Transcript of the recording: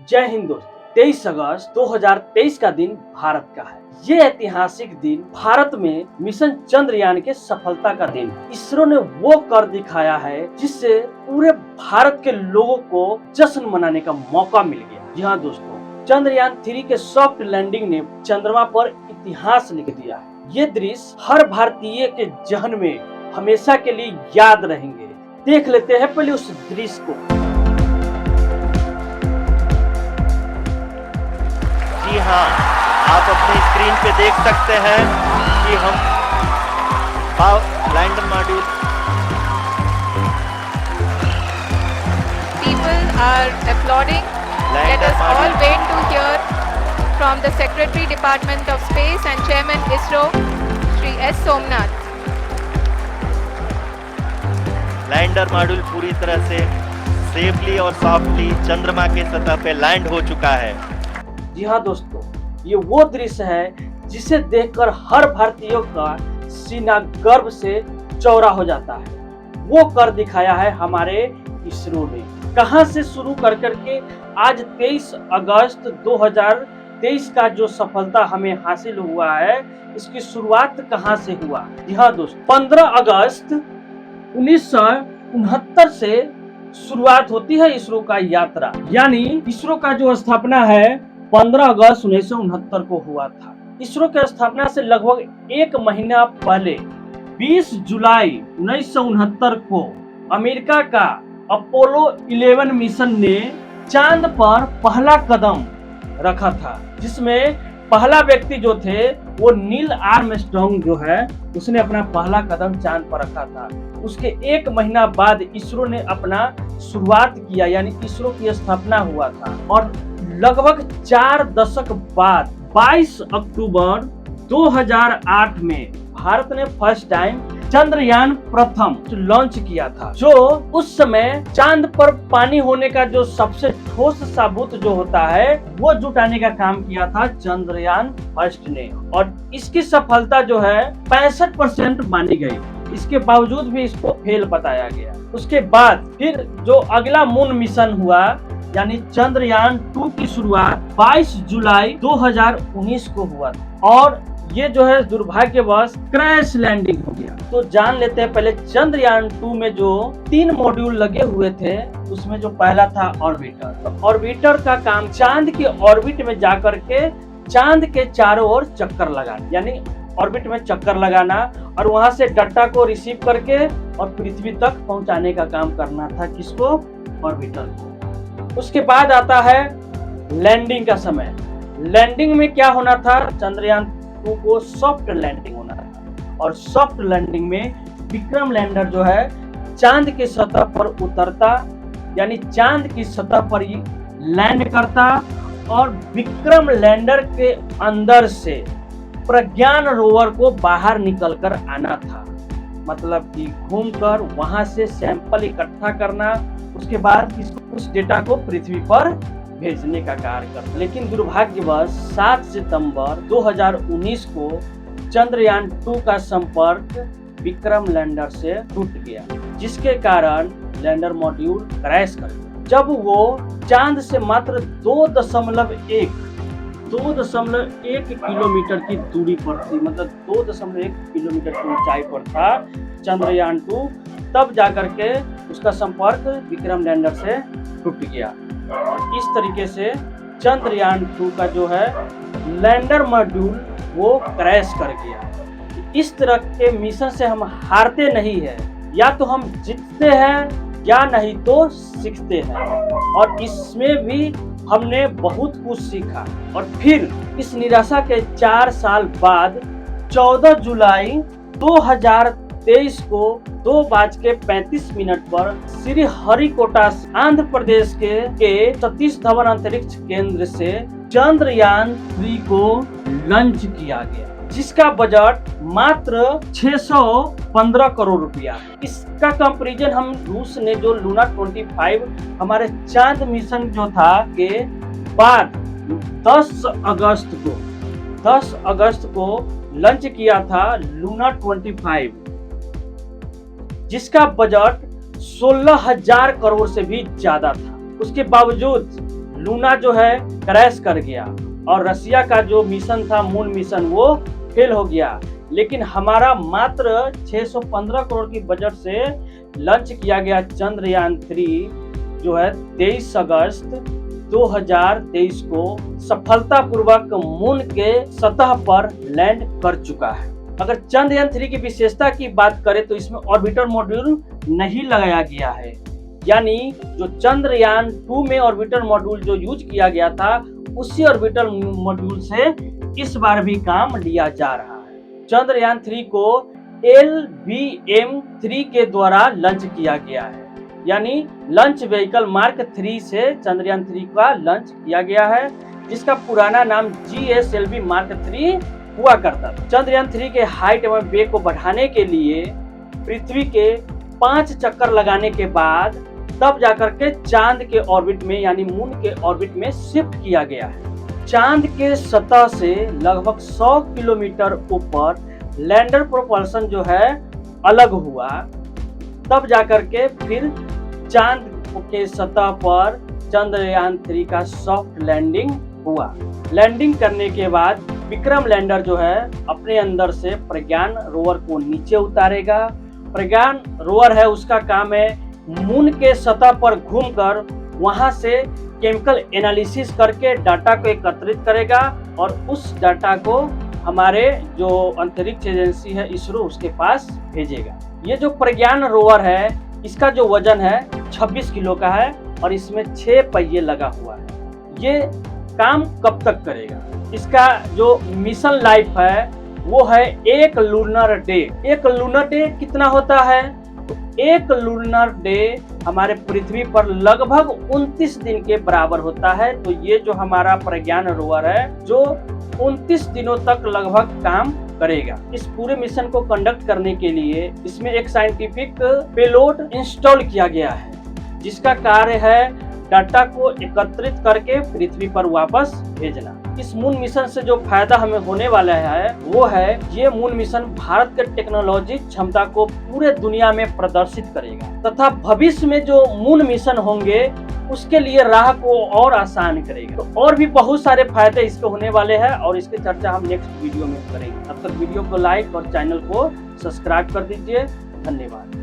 जय हिंद दोस्तों। 23 अगस्त 2023 का दिन भारत का है। ये ऐतिहासिक दिन भारत में मिशन चंद्रयान के सफलता का दिन है। इसरो ने वो कर दिखाया है जिससे पूरे भारत के लोगों को जश्न मनाने का मौका मिल गया। जी हाँ दोस्तों, चंद्रयान 3 के सॉफ्ट लैंडिंग ने चंद्रमा पर इतिहास लिख दिया है। ये दृश्य हर भारतीय के जहन में हमेशा के लिए याद रहेंगे। देख लेते हैं पहले उस दृश्य को। जी हाँ, आप अपनी स्क्रीन पे देख सकते हैं कि हम lander module. People are applauding. Let us all wait to hear from the Secretary Department of Space and Chairman ISRO, Shri S. Somnath. Lander module पूरी तरह से सेफली और सॉफ्टली चंद्रमा के सतह पे लैंड हो चुका है। जी हाँ दोस्तों, ये वो दृश्य है जिसे देखकर हर भारतीय का सीना गर्व से चौड़ा हो जाता है। वो कर दिखाया है हमारे इसरो ने। कहां से शुरू कर करके आज 23 अगस्त 2023 का जो सफलता हमें हासिल हुआ है, इसकी शुरुआत कहां से हुआ। जी हाँ दोस्तों, 15 अगस्त 1969 से शुरुआत होती है इसरो का यात्रा। यानी इसरो का जो स्थापना है 15 अगस्त 1969 को हुआ था। इसरो की स्थापना से लगभग एक महीना पहले 20 जुलाई 1969 को अमेरिका का अपोलो 11 मिशन ने चांद पर पहला कदम रखा था, जिसमें पहला व्यक्ति जो थे वो नील आर्मस्ट्रांग जो है, उसने अपना पहला कदम चांद पर रखा था। उसके एक महीना बाद इसरो ने अपना शुरुआत किया, यानी इसरो की स्थापना हुआ था। और लगभग 4 दशक बाद 22 अक्टूबर 2008 में भारत ने फर्स्ट टाइम चंद्रयान प्रथम लॉन्च किया था, जो उस समय चांद पर पानी होने का जो सबसे ठोस सबूत जो होता है वो जुटाने का काम किया था चंद्रयान फर्स्ट ने। और इसकी सफलता जो है 65% मानी गई। इसके बावजूद भी इसको फेल बताया गया। उसके बाद फिर जो अगला मून मिशन हुआ, यानी चंद्रयान 2 की शुरुआत 22 जुलाई 2019 को हुआ था। और ये जो है दुर्भाग्यवश क्रैश लैंडिंग हो गया। तो जान लेते हैं पहले चंद्रयान 2 में जो 3 मॉड्यूल लगे हुए थे, उसमें जो पहला था ऑर्बिटर। तो ऑर्बिटर का काम चांद के ऑर्बिट में जाकर के चांद के चारों ओर चक्कर लगाना, यानी ऑर्बिट में चक्कर लगाना और वहां से डाटा को रिसीव करके और पृथ्वी तक पहुंचाने का काम करना था। किसको? ऑर्बिटर को। उसके बाद आता है लैंडिंग का समय। लैंडिंग में क्या होना था? चंद्रयान 2 को सॉफ्ट लैंडिंग होना था। और सॉफ्ट लैंडिंग में विक्रम लैंडर जो है चांद की सतह पर उतरता, यानी चांद की सतह पर ही लैंड करता। और विक्रम लैंडर के अंदर से प्रज्ञान रोवर को बाहर निकलकर आना था, मतलब कि घूमकर वहां से सैंपल इकट्ठा करना, उसके बाद उस डेटा को पृथ्वी पर भेजने का कार्य कर। लेकिन दुर्भाग्यवश 7 सितंबर 2019 को चंद्रयान 2 का संपर्क विक्रम लैंडर से टूट गया, जिसके कारण लैंडर मॉड्यूल क्रैश कर गया। जब वो चांद से मात्र 2.1 किलोमीटर की दूरी पर थी, मतलब 2.1 किलोमीटर की ऊंचाई पर था चंद्रयान 2, तब जाकर के उसका संपर्क विक्रम लैंडर से टूट गया। और इस तरीके से चंद्रयान 2 का जो है लैंडर मॉड्यूल वो क्रैश कर गया। इस तरह के मिशन से हम हारते नहीं हैं, या तो हम जीतते हैं या नहीं तो सीखते हैं। और इसमें भी हमने बहुत कुछ सीखा। और फिर इस निराशा के 4 साल बाद 14 जुलाई 2023 को 2:35 पर श्री हरिकोटा आंध्र प्रदेश के सतीश धवन अंतरिक्ष केंद्र से चंद्रयान 3 को लॉन्च किया गया, जिसका बजट मात्र 615 करोड़ रुपया। इसका कंपैरिजन हम रूस ने जो लूना 25 हमारे चांद मिशन जो था के बाद 10 अगस्त को लॉन्च किया था लूना 25, जिसका बजट 16,000 करोड़ से भी ज्यादा था। उसके बावजूद लूना जो है क्रैश कर गया और रसिया का जो मिशन था मून मिशन वो फेल हो गया। लेकिन हमारा मात्र 615 करोड़ की बजट से लॉन्च किया गया चंद्रयान 3 जो है 23 अगस्त 2023 को सफलतापूर्वक मून के सतह पर लैंड कर चुका है। अगर चंद्रयान 3 की विशेषता की बात करें तो इसमें ऑर्बिटर मॉड्यूल नहीं लगाया गया है, यानी जो चंद्रयान 2 में ऑर्बिटर मॉड्यूल जो यूज किया गया था उसी ऑर्बिटर मॉड्यूल से इस बार भी काम लिया जा रहा है। चंद्रयान 3 को LVM-3 के द्वारा लॉन्च किया गया है, यानी लॉन्च व्हीकल मार्क 3 से चंद्रयान 3 का लॉन्च किया गया है, जिसका पुराना नाम GSLV मार्क 3 हुआ करता था। चंद्रयान 3 के हाइट एवं वेग को बढ़ाने के लिए पृथ्वी के 5 चक्कर लगाने के बाद तब जाकर के चांद के ऑर्बिट में यानी मून के ऑर्बिट में शिफ्ट किया गया है। चांद के सतह से लगभग 100 किलोमीटर ऊपर लैंडर प्रोपल्शन जो है अलग हुआ, तब जाकर के फिर चांद के सतह पर चंद्रयान 3 का सॉफ्ट लैंडिंग हुआ। लैंडिंग करने के बाद विक्रम लैंडर जो है अपने अंदर से प्रज्ञान रोवर को नीचे उतारेगा। प्रज्ञान रोवर है उसका काम है मून के सतह पर घूमकर वहां से केमिकल एनालिसिस करके डाटा को एकत्रित करेगा और उस डाटा को हमारे जो अंतरिक्ष एजेंसी है इसरो उसके पास भेजेगा। ये जो प्रज्ञान रोवर है इसका जो वजन है 26 किलो का है और इसमें 6 पहिए लगा हुआ है। ये काम कब तक करेगा? इसका जो मिशन लाइफ है वो है 1 लूनर डे। 1 लूनर डे कितना होता है? तो 1 लूनर डे हमारे पृथ्वी पर लगभग 29 दिन के बराबर होता है। तो ये जो हमारा प्रज्ञान रोवर है जो 29 दिनों तक लगभग काम करेगा। इस पूरे मिशन को कंडक्ट करने के लिए इसमें एक साइंटिफिक पेलोड इंस्टॉल किया गया है, जिसका कार्य है डाटा को एकत्रित करके पृथ्वी पर वापस भेजना। इस मून मिशन से जो फायदा हमें होने वाला है वो है ये मून मिशन भारत के टेक्नोलॉजी क्षमता को पूरे दुनिया में प्रदर्शित करेगा तथा भविष्य में जो मून मिशन होंगे उसके लिए राह को और आसान करेगा। तो और भी बहुत सारे फायदे इसके होने वाले हैं और इसकी चर्चा हम नेक्स्ट वीडियो में करेंगे। तब तक वीडियो को लाइक और चैनल को सब्सक्राइब कर दीजिए। धन्यवाद।